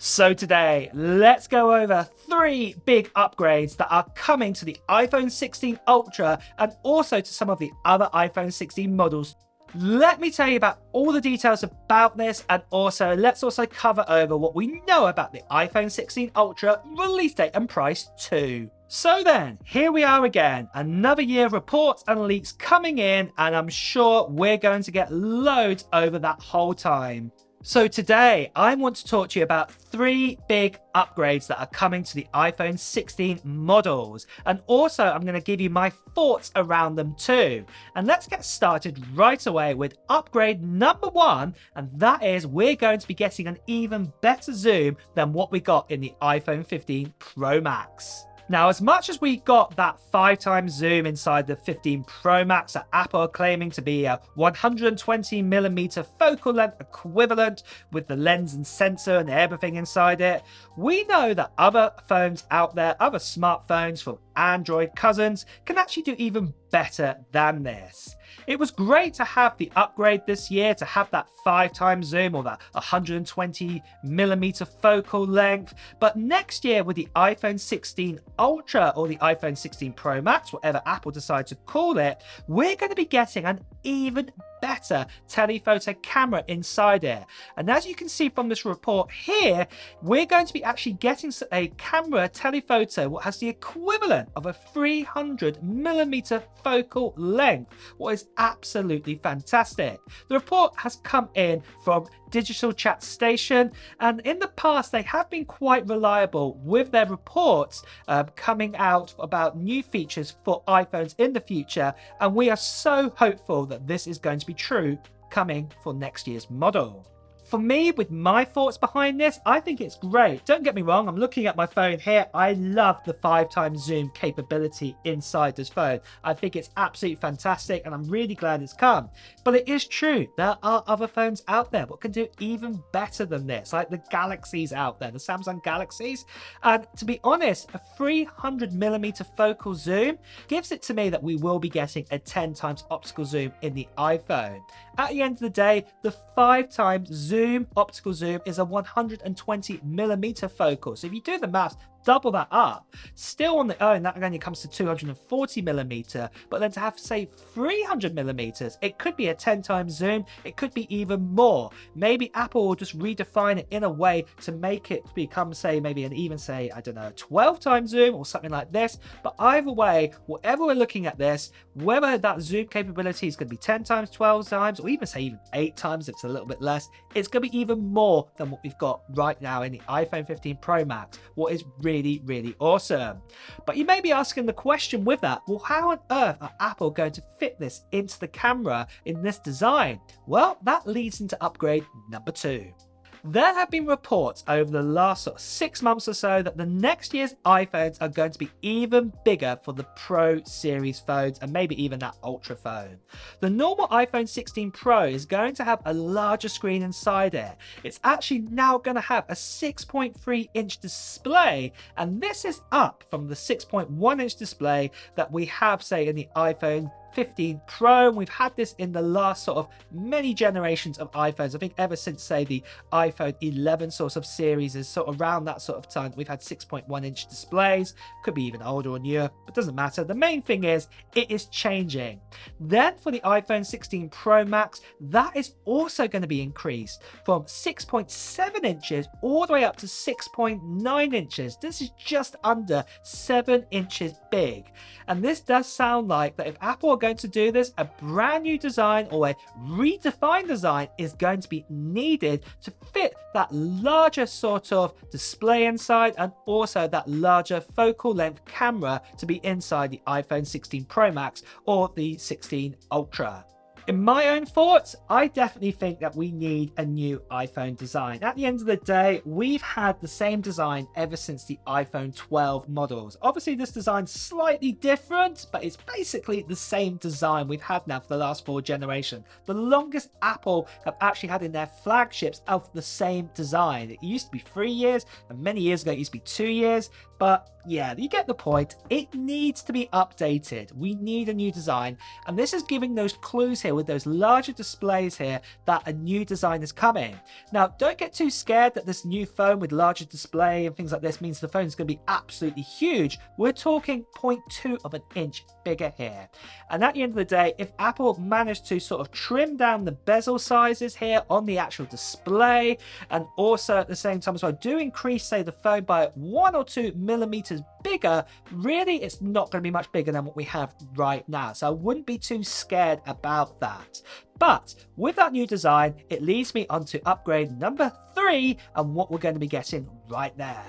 So today, let's go over 3 big upgrades that are coming to the iPhone 16 Ultra and also to some of the other iPhone 16 models. Let me tell you about all the details about this, and also let's also cover over what we know about the iPhone 16 Ultra release date and price too. So then, here we are again, another year of reports and leaks coming in, and I'm sure we're going to get loads over that whole time. So today, I want to talk to you about 3 big upgrades that are coming to the iPhone 16 models. And also, I'm going to give you my thoughts around them too. And let's get started right away with upgrade number 1. And that is we're going to be getting an even better zoom than what we got in the iPhone 15 Pro Max. Now, as much as we got that 5x zoom inside the 15 Pro Max that Apple are claiming to be a 120mm focal length equivalent with the lens and sensor and everything inside it, we know that other phones out there, other smartphones from Android cousins, can actually do even better than this. It was great to have the upgrade this year, to have that 5x zoom or that 120mm focal length, but next year with the iPhone 16 Ultra or the iPhone 16 Pro Max, whatever Apple decides to call it, we're going to be getting an even better telephoto camera inside it. And as you can see from this report here, we're going to be actually getting a camera telephoto what has the equivalent of a 300mm focal length, what is absolutely fantastic. The report has come in from Digital Chat Station, and in the past they have been quite reliable with their reports coming out about new features for iPhones in the future, and we are so hopeful that this is going to be true coming for next year's model. For me, with my thoughts behind this, I think it's great. Don't get me wrong, I'm looking at my phone here. I love the 5x zoom capability inside this phone. I think it's absolutely fantastic and I'm really glad it's come. But it is true, there are other phones out there that can do even better than this, like the Galaxies out there, the Samsung Galaxies. And to be honest, a 300mm focal zoom gives it to me that we will be getting a 10x optical zoom in the iPhone. At the end of the day, the 5x zoom optical zoom is a 120mm focal. So if you do the maths, double that up. Still on the own, that only comes to 240mm, but then to have, say, 300mm, it could be a 10x zoom, it could be even more. Maybe Apple will just redefine it in a way to make it become, say, maybe an even, say, I don't know, 12x zoom or something like this. But either way, whatever we're looking at this, whether that zoom capability is going to be 10x, 12x, or even, say, even 8x, it's a little bit less, it's going to be even more than what we've got right now in the iPhone 15 Pro Max, what is really awesome. But you may be asking the question with that, well, how on earth are Apple going to fit this into the camera in this design? Well, that leads into upgrade number 2. There have been reports over the last 6 months or so that the next year's iPhones are going to be even bigger for the Pro series phones and maybe even that Ultra phone. The normal iPhone 16 Pro is going to have a larger screen inside it. It's actually now going to have a 6.3-inch display, and this is up from the 6.1-inch display that we have, say, in the iPhone 15 Pro, and we've had this in the last many generations of iPhones. I think ever since, say, the iPhone 11 series is around that time we've had 6.1-inch displays. Could be even older or newer, but doesn't matter. The main thing is it is changing. Then for the iPhone 16 Pro Max, that is also going to be increased from 6.7 inches all the way up to 6.9 inches. This is just under 7 inches big, and this does sound like that if Apple are going to do this, a brand new design or a redefined design is going to be needed to fit that larger display inside, and also that larger focal length camera to be inside the iPhone 16 Pro Max or the 16 Ultra. In my own thoughts, I definitely think that we need a new iPhone design. At the end of the day, we've had the same design ever since the iPhone 12 models. Obviously, this design's slightly different, but it's basically the same design we've had now for the last 4 generations. The longest Apple have actually had in their flagships of the same design. It used to be 3 years, and many years ago it used to be 2 years, but yeah, you get the point. It needs to be updated. We need a new design, and this is giving those clues here with those larger displays here that a new design is coming. Now, don't get too scared that this new phone with larger display and things like this means the phone is going to be absolutely huge. We're talking 0.2 of an inch bigger here. And at the end of the day, if Apple managed to sort of trim down the bezel sizes here on the actual display, and also at the same time as well do increase, say, the phone by 1 or 2 millimeters bigger, really it's not going to be much bigger than what we have right now. So I wouldn't be too scared about that. But with that new design, it leads me on to upgrade number 3 and what we're going to be getting right there.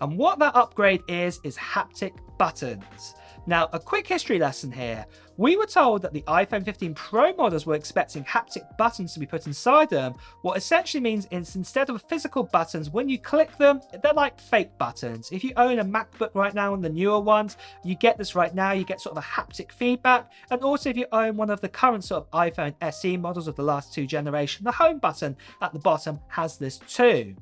And what that upgrade is haptic buttons. Now, a quick history lesson here. We were told that the iPhone 15 Pro models were expecting haptic buttons to be put inside them. What essentially means is instead of physical buttons, when you click them, they're like fake buttons. If you own a MacBook right now and the newer ones, you get this right now. You get sort of a haptic feedback. And also if you own one of the current sort of iPhone SE models of the last 2 generations, the home button at the bottom has this too.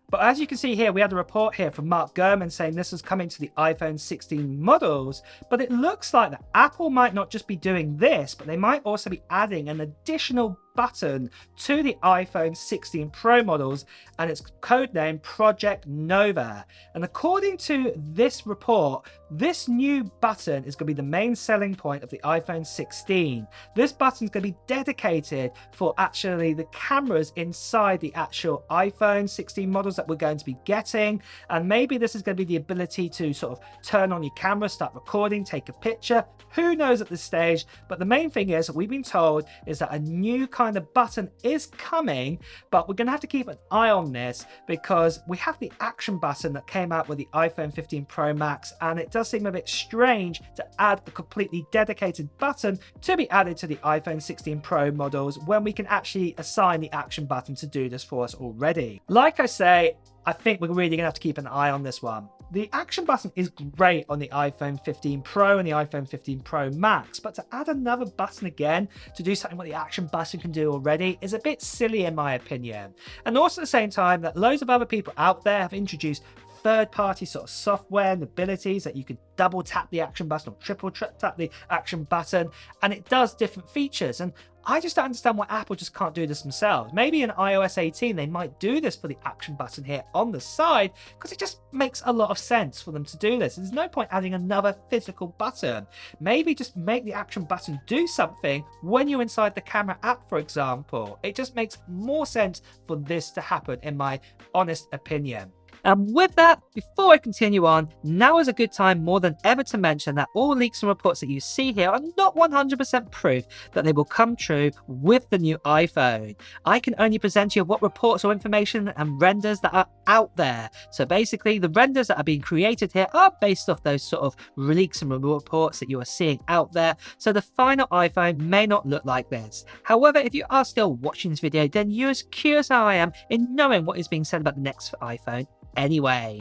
But as you can see here, we had a report here from Mark Gurman saying this is coming to the iPhone 16 models, but it looks like that Apple might not just be doing this, but they might also be adding an additional button to the iPhone 16 Pro models, and it's codenamed Project Nova. And according to this report, this new button is going to be the main selling point of the iPhone 16. This button is going to be dedicated for actually the cameras inside the actual iPhone 16 models that we're going to be getting, and maybe this is going to be the ability to sort of turn on your camera, start recording, take a picture. Who knows at this stage? But the main thing is, we've been told is that a new kind of button is coming, but we're going to have to keep an eye on this because we have the action button that came out with the iPhone 15 Pro Max, and it does seem a bit strange to add a completely dedicated button to be added to the iPhone 16 Pro models when we can actually assign the action button to do this for us already. Like I say, I think we're really going to have to keep an eye on this one. The action button is great on the iPhone 15 Pro and the iPhone 15 Pro Max, but to add another button again to do something what the action button can do already is a bit silly in my opinion. And also at the same time that loads of other people out there have introduced third-party sort of software and abilities that you could double tap the action button or triple tap the action button, and it does different features. And I just don't understand why Apple just can't do this themselves. Maybe in iOS 18 they might do this for the action button here on the side, because it just makes a lot of sense for them to do this. There's no point adding another physical button. Maybe just make the action button do something when you're inside the camera app, for example. It just makes more sense for this to happen, in my honest opinion. And with that, before I continue on, now is a good time more than ever to mention that all leaks and reports that you see here are not 100% proof that they will come true with the new iPhone. I can only present you what reports or information and renders that are out there. So basically, the renders that are being created here are based off those sort of leaks and reports that you are seeing out there. So the final iPhone may not look like this. However, if you are still watching this video, then you're as curious as I am in knowing what is being said about the next iPhone anyway.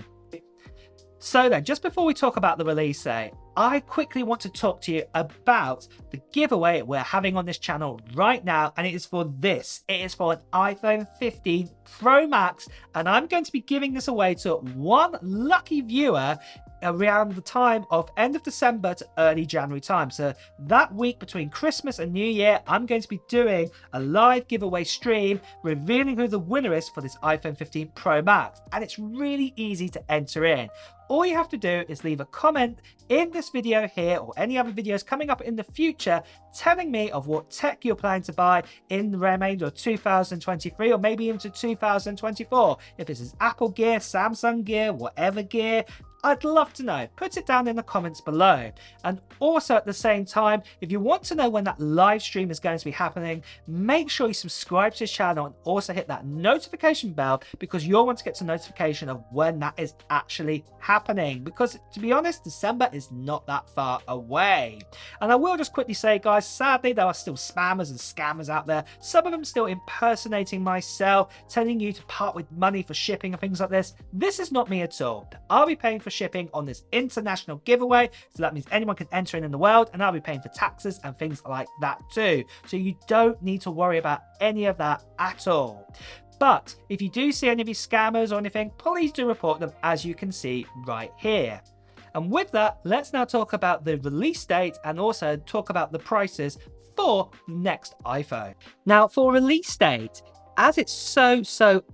So then, just before we talk about the release date, I quickly want to talk to you about the giveaway we're having on this channel right now, and it is for this. It is for an iPhone 15 Pro Max, and I'm going to be giving this away to one lucky viewer around the time of end of December to early January time. So that week between Christmas and New Year, I'm going to be doing a live giveaway stream revealing who the winner is for this iPhone 15 Pro Max. And it's really easy to enter in. All you have to do is leave a comment in this video here or any other videos coming up in the future telling me of what tech you're planning to buy in the remainder of 2023 or maybe into 2024. If this is Apple gear, Samsung gear, whatever gear, I'd love to know. Put it down in the comments below. And also at the same time, if you want to know when that live stream is going to be happening, make sure you subscribe to this channel and also hit that notification bell, because you'll want to get a notification of when that is actually happening. Because to be honest, December is not that far away. And I will just quickly say, guys, sadly, there are still spammers and scammers out there. Some of them still impersonating myself, telling you to part with money for shipping and things like this. This is not me at all. I'll be paying for shipping on this international giveaway, so that means anyone can enter in the world, and I'll be paying for taxes and things like that too. So you don't need to worry about any of that at all. But if you do see any of these scammers or anything, please do report them, as you can see right here. And with that, let's now talk about the release date and also talk about the prices for the next iPhone. Now, for release date, as it's so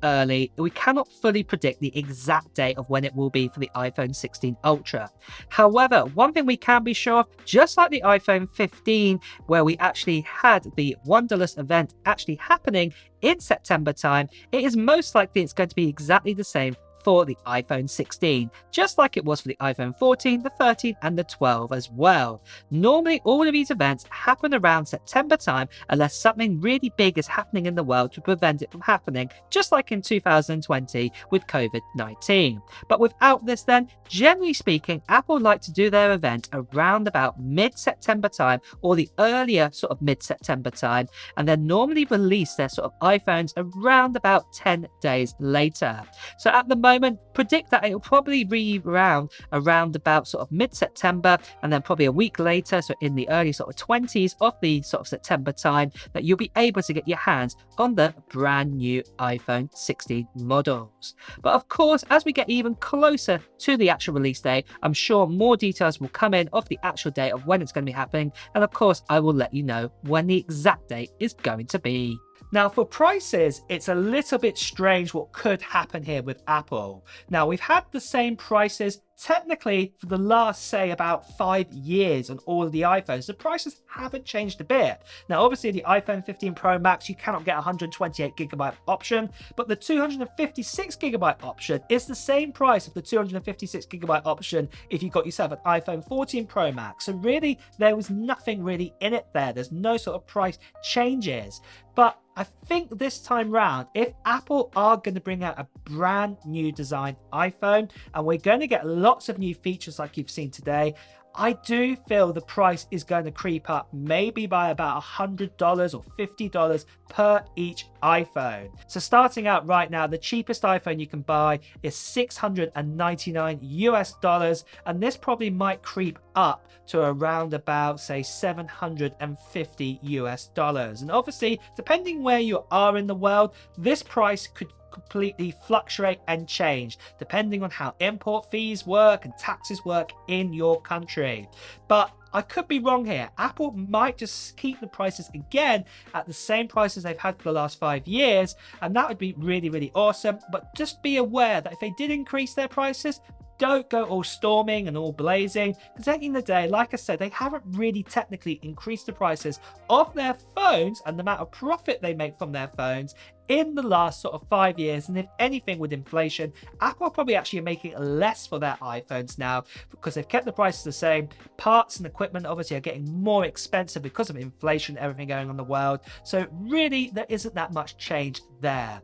early, we cannot fully predict the exact date of when it will be for the iPhone 16 Ultra. However, one thing we can be sure of, just like the iPhone 15, where we actually had the Wonderless event actually happening in September time, it is most likely it's going to be exactly the same for the iPhone 16, just like it was for the iPhone 14, the 13 and the 12 as well. Normally all of these events happen around September time unless something really big is happening in the world to prevent it from happening, just like in 2020 with COVID-19. But without this then, generally speaking, Apple like to do their event around about mid-September time or the earlier sort of mid-September time, and then normally release their sort of iPhones around about 10 days later. So at the moment, predict that it will probably be around about sort of mid-September, and then probably a week later, so in the early sort of 20s of the sort of September time, that you'll be able to get your hands on the brand new iPhone 16 models. But of course, as we get even closer to the actual release date, I'm sure more details will come in of the actual date of when it's going to be happening, and of course I will let you know when the exact date is going to be. Now for prices, it's a little bit strange what could happen here with Apple. Now we've had the same prices technically for the last, say, about 5 years on all of the iPhones. The prices haven't changed a bit. Now obviously the iPhone 15 Pro Max, you cannot get a 128GB option, but the 256GB option is the same price of the 256GB option if you got yourself an iPhone 14 Pro Max. So really there was nothing really in it there. There's no sort of price changes. But I think this time round, if Apple are going to bring out a brand new design iPhone and we're going to get lots of new features like you've seen today, I do feel the price is going to creep up maybe by about $100 or $50 per each iPhone. So starting out right now, the cheapest iPhone you can buy is $699 and this probably might creep up to around about, say, $750 and obviously depending where you are in the world, this price could completely fluctuate and change depending on how import fees work and taxes work in your country. But I could be wrong here. Apple might just keep the prices again at the same prices they've had for the last 5 years, and that would be really awesome. But just be aware that if they did increase their prices, don't go all storming and all blazing, because at the end of the day, like I said, they haven't really technically increased the prices of their phones and the amount of profit they make from their phones in the last sort of 5 years. And if anything, with inflation, Apple probably actually are making less for their iPhones now because they've kept the prices the same. Parts and equipment obviously are getting more expensive because of inflation, everything going on in the world. So really there isn't that much change there.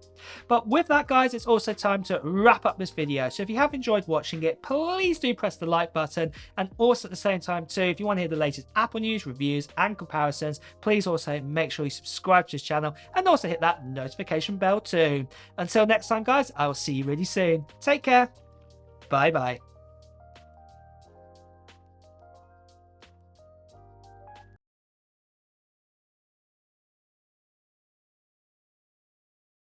But with that, guys, it's also time to wrap up this video. So if you have enjoyed watching it, please do press the like button, and also at the same time too, if you want to hear the latest Apple news, reviews and comparisons, please also make sure you subscribe to this channel and also hit that notification bell too. Until next time, guys, I will see you really soon. Take care. Bye bye.